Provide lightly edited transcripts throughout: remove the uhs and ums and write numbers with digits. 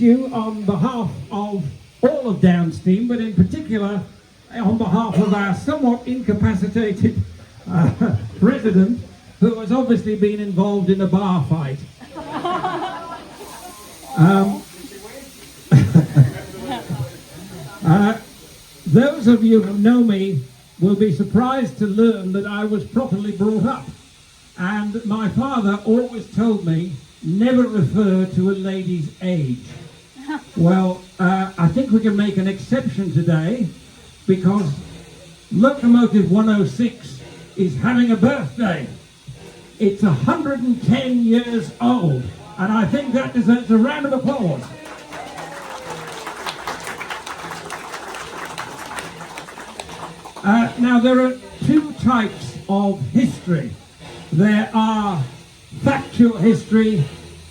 you on behalf of all of Downsteam, but in particular on behalf of our somewhat incapacitated president, who has obviously been involved in a bar fight. Those of you who know me will be surprised to learn that I was properly brought up. And my father always told me, never refer to a lady's age. Well, I think we can make an exception today, because Locomotive 106 is having a birthday. It's 110 years old, and I think that deserves a round of applause. Now, there are two types of history. There are factual history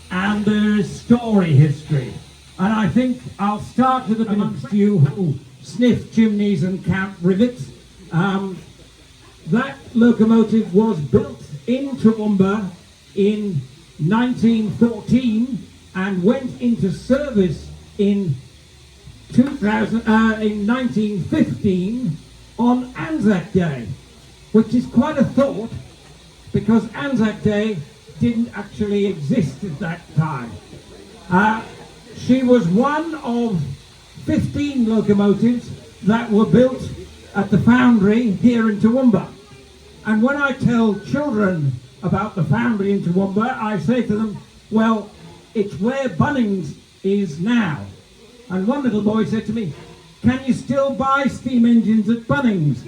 and there is story history. And I think I'll start with amongst you who sniff chimneys and count rivets. That locomotive was built in Toowoomba in 1914 and went into service in 1915 on Anzac Day, which is quite a thought, because Anzac Day didn't actually exist at that time. She was one of 15 locomotives that were built at the foundry here in Toowoomba. And when I tell children about the foundry in Toowoomba, I say to them, well, it's where Bunnings is now. And one little boy said to me, can you still buy steam engines at Bunnings?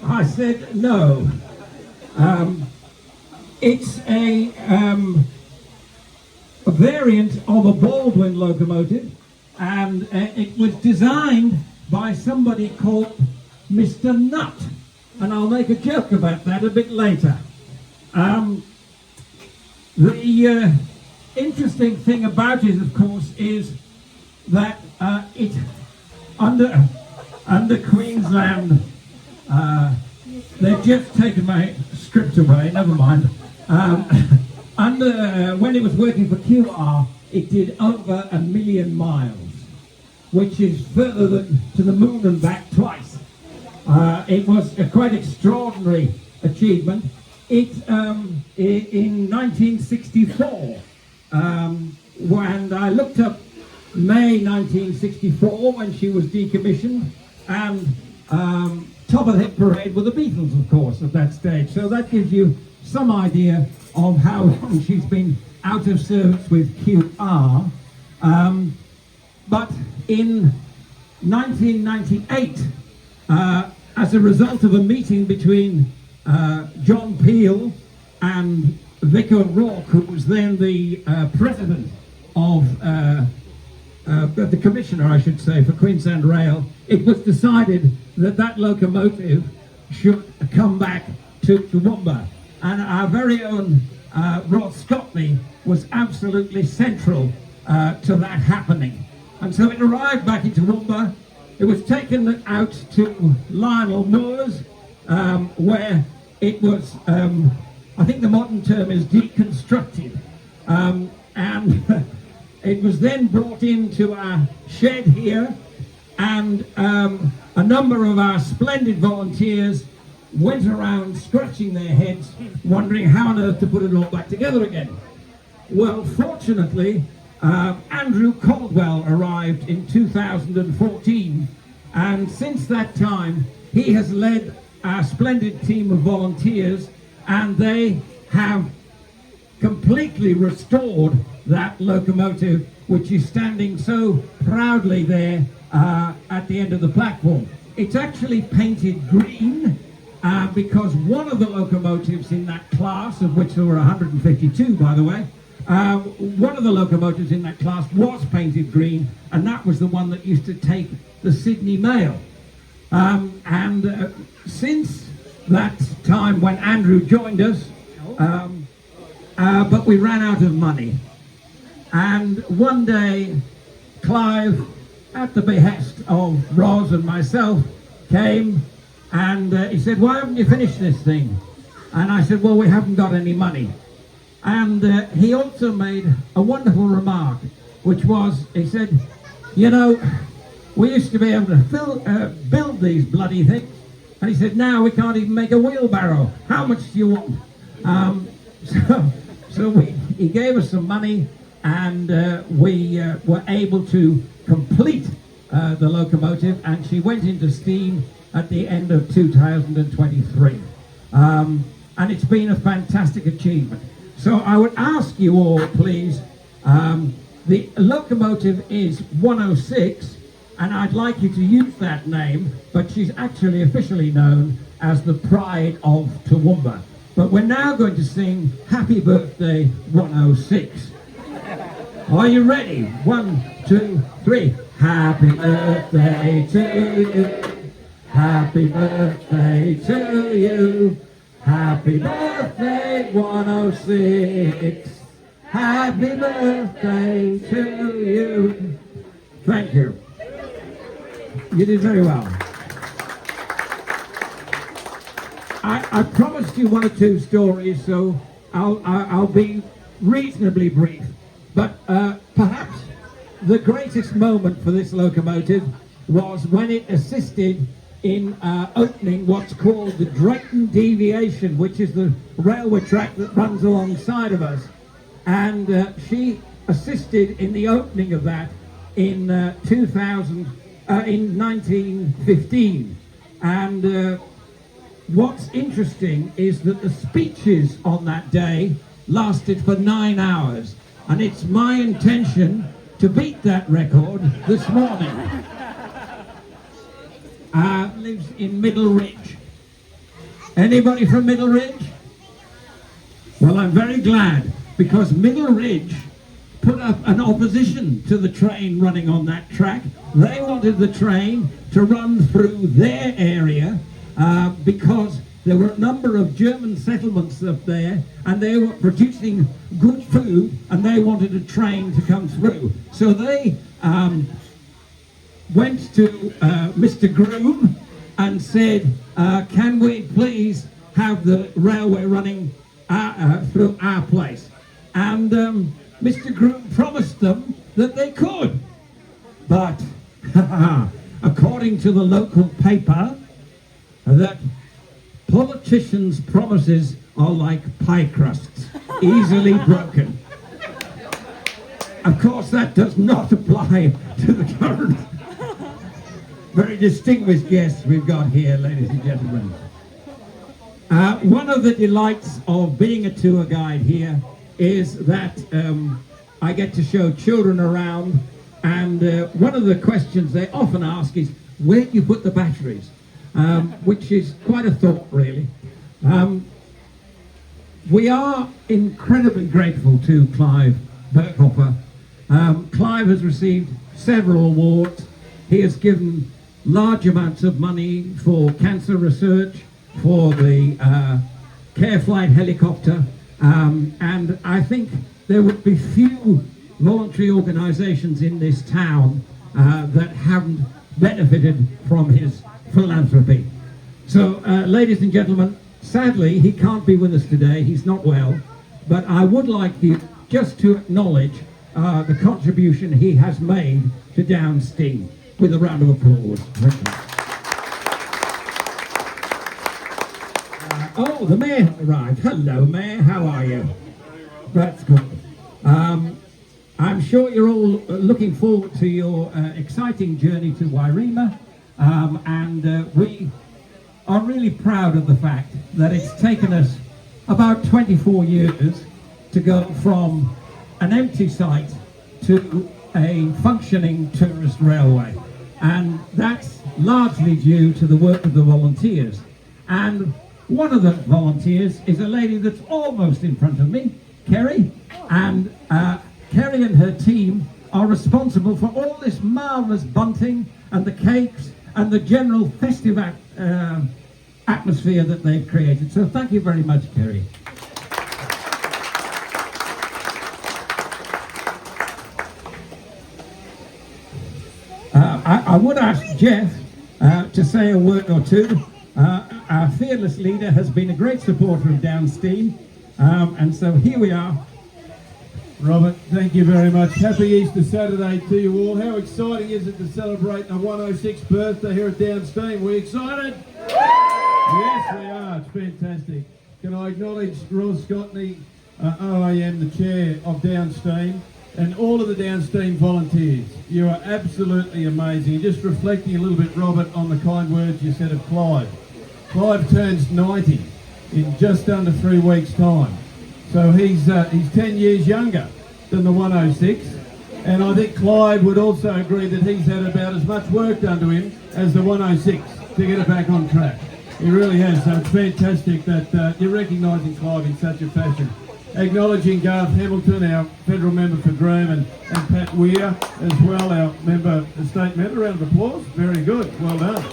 I said, no. It's a variant of a Baldwin locomotive, and it was designed by somebody called Mr. Nutt, and I'll make a joke about that a bit later. The interesting thing about it, of course, is that it under Queensland, they've just taken my script away, never mind. When it was working for QR, it did over 1 million miles, which is further than to the moon and back twice. It was a quite extraordinary achievement. It in 1964, and I looked up May 1964 when she was decommissioned, and top of the hit parade were the Beatles, of course, at that stage. So that gives you some idea of how long she's been out of service with QR. But in 1998, as a result of a meeting between John Peel and Vic O'Rourke, who was then the president of the commissioner, I should say, for Queensland Rail, it was decided that that locomotive should come back to Toowoomba. And our very own Rod Scotney was absolutely central to that happening. And so it arrived back in Toowoomba. It was taken out to Lionel Moores, where it was, I think the modern term is deconstructed. And it was then brought into our shed here, and a number of our splendid volunteers went around scratching their heads, wondering how on earth to put it all back together again. Well, fortunately, Andrew Caldwell arrived in 2014, and since that time he has led our splendid team of volunteers, and they have completely restored that locomotive, which is standing so proudly there at the end of the platform. It's actually painted green because one of the locomotives in that class, of which there were 152 by the way, one of the locomotives in that class was painted green, and that was the one that used to take the Sydney Mail. Since that time when Andrew joined us, but we ran out of money. And one day, Clive, at the behest of Roz and myself, came and he said, why haven't you finished this thing? And I said, well, we haven't got any money. And he also made a wonderful remark, which was, he said, you know, we used to be able to build these bloody things, and he said, now we can't even make a wheelbarrow. How much do you want? He gave us some money, and we were able to complete the locomotive, and she went into steam at the end of 2023. And it's been a fantastic achievement. So I would ask you all, please, the locomotive is 106, and I'd like you to use that name, but she's actually officially known as the Pride of Toowoomba. But we're now going to sing Happy Birthday 106. Are you ready? 1, 2, 3. Happy birthday to you. Happy birthday to you. Happy birthday 106. Happy birthday to you. Thank you. You did very well. I promised you 1 or 2 stories, so I'll be reasonably brief. But perhaps the greatest moment for this locomotive was when it assisted in opening what's called the Drayton Deviation, which is the railway track that runs alongside of us. And she assisted in the opening of that in 1915. And what's interesting is that the speeches on that day lasted for 9 hours. And it's my intention to beat that record this morning. Lives in Middle Ridge. Anybody from Middle Ridge? Well, I'm very glad, because Middle Ridge put up an opposition to the train running on that track. They wanted the train to run through their area because there were a number of German settlements up there, and they were producing good food, and they wanted a train to come through. So they went to Mr. Groom and said, can we please have the railway running through our place? And Mr. Groom promised them that they could. But according to the local paper, that politicians' promises are like pie crusts, easily broken. Of course, that does not apply to the current very distinguished guests we've got here, ladies and gentlemen. One of the delights of being a tour guide here is that I get to show children around, and one of the questions they often ask is, where do you put the batteries? Which is quite a thought, really. We are incredibly grateful to Clive Berghoffer. Clive has received several awards. He has given large amounts of money for cancer research, for the Care Flight helicopter, and I think there would be few voluntary organisations in this town that haven't benefited from his philanthropy. So, ladies and gentlemen, sadly he can't be with us today, he's not well, but I would like you just to acknowledge the contribution he has made to Down Steam with a round of applause. Thank you. Oh, the Mayor has arrived. Hello, Mayor, how are you? That's good. I'm sure you're all looking forward to your exciting journey to Wyreema, and we are really proud of the fact that it's taken us about 24 years to go from an empty site to a functioning tourist railway, and that's largely due to the work of the volunteers. And one of the volunteers is a lady that's almost in front of me, Kerry, and Kerry and her team are responsible for all this marvellous bunting and the cakes and the general festive atmosphere that they've created. So thank you very much, Kerry. I would ask Jeff to say a word or two. Our fearless leader has been a great supporter of Down Steam, And so here we are. Robert, thank you very much. Happy Easter Saturday to you all. How exciting is it to celebrate the 106th birthday here at Downsteam? We excited? Yes, we are. It's fantastic. Can I acknowledge Ross Scottney, OAM, the chair of Downsteam, and all of the Downsteam volunteers. You are absolutely amazing. And just reflecting a little bit, Robert, on the kind words you said of Clive. Clive turns 90 in just under 3 weeks' time. So he's 10 years younger than the 106, and I think Clive would also agree that he's had about as much work done to him as the 106 to get it back on track. He really has, so it's fantastic that you're recognising Clive in such a fashion. Acknowledging Garth Hamilton, our federal member for Groom, and Pat Weir as well, our state member. Round of applause. Very good, well done.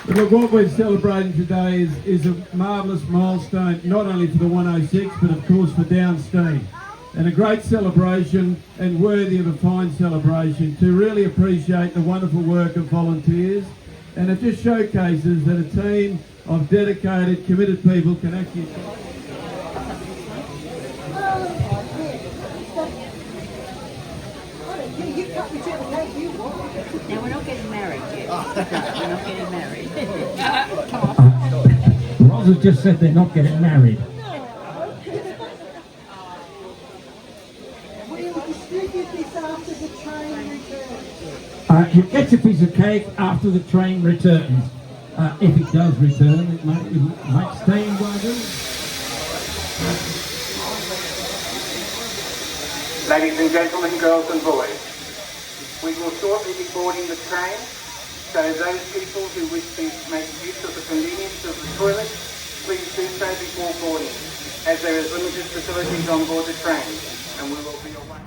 But look, what we're celebrating today is a marvellous milestone, not only for the 106, but of course for Downsteam. And a great celebration, and worthy of a fine celebration, to really appreciate the wonderful work of volunteers. And it just showcases that a team of dedicated, committed people can actually... Now, we're not getting married yet. We're not getting married. Roz has just said they're not getting married. We'll distribute this after the train returns. You get a piece of cake after the train returns. If it does return, it might stay in Wyreema. Ladies and gentlemen, girls and boys, we will shortly be boarding the train, so those people who wish to make use of the convenience of the toilet, please do so before boarding, as there is limited facilities on board the train, and we will be away.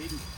didn't.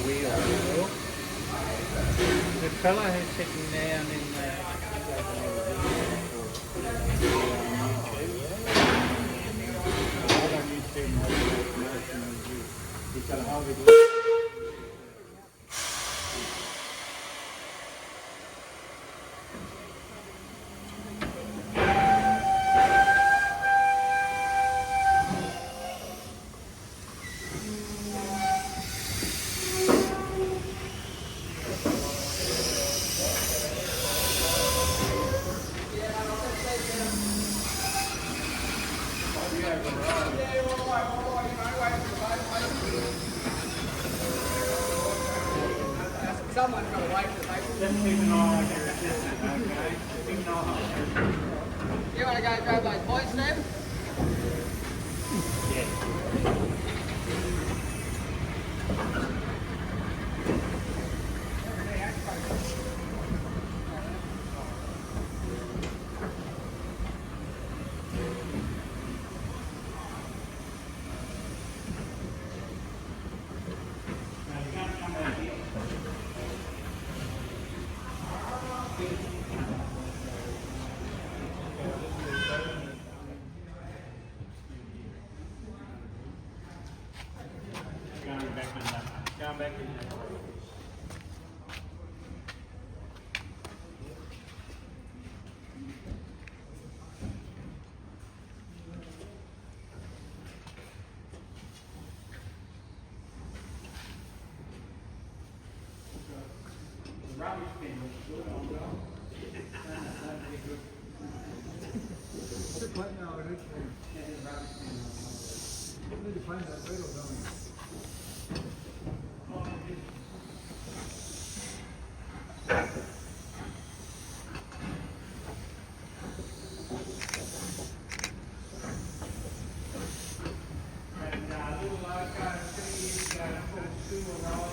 wheel. The fella who's sitting there in the he's got a Harvey. Someone's got to wait for the paper. Just keep an eye on your assistant, okay? Keep an eye on her. You want to go grab those points, Steve? Yeah. Going back in there. The rubbish bin looks good on well. That'd be good. Little loco, 3 years ago, put a school ride